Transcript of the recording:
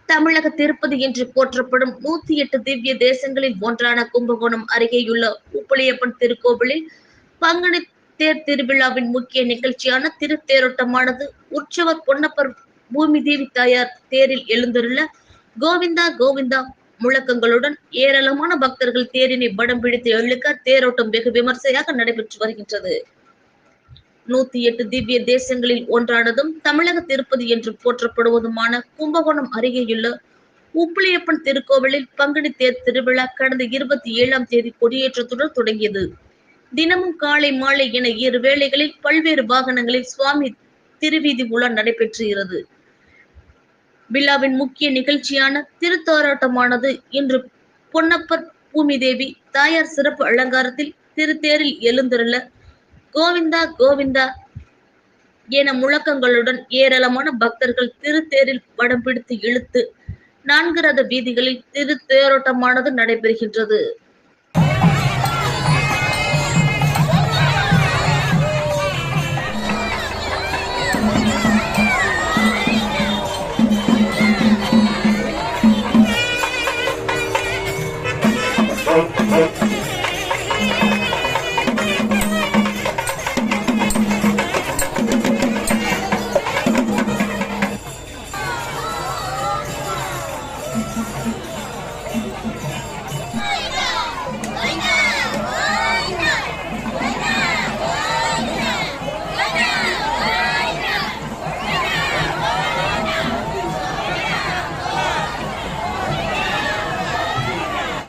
தமிழக திருப்பதி என்று போற்றப்படும் 108 திவ்ய தேசங்களில் ஒன்றான கும்பகோணம் அருகேயுள்ள உப்பிலியப்பன் திருக்கோவிலில் பங்குனி தேர் திருவிழாவின் முக்கிய நிகழ்ச்சியான திருத்தேரோட்டமானது உற்சவர் பொன்னப்பர் பூமி தேவி தாயார் தேரில் எழுந்தருள கோவிந்தா கோவிந்தா முழக்கங்களுடன் ஏராளமான பக்தர்கள் தேரினை படம் பிடித்து இழுக்க தேரோட்டம் வெகு விமர்சையாக நடைபெற்று வருகின்றது. 108 திவ்ய தேசங்களில் ஒன்றானதும் தமிழக திருப்பதி என்று போற்றப்படுவதுமான கும்பகோணம் அருகேயுள்ள உப்பிலியப்பன் திருக்கோவிலில் பங்குனி தேர் திருவிழா கடந்த 27ஆம் தேதி கொடியேற்றத்துடன் தொடங்கியது. தினமும் காலை மாலை என 2 வேளைகளில் பல்வேறு வாகனங்களில் சுவாமி திருவீதி உலா நடைபெற்றுகிறது. விழாவின் முக்கிய நிகழ்ச்சியான திருத்தேரோட்டமானது இன்று பொன்னப்பர் பூமிதேவி தாயார் சிறப்பு அலங்காரத்தில் திருத்தேரில் எழுந்தருள கோவிந்தா கோவிந்தா என முழக்கங்களுடன் ஏராளமான பக்தர்கள் திருத்தேரில் படம் பிடித்து இழுத்து 4 ரத வீதிகளில் திருத்தேரோட்டமானது நடைபெறுகின்றது.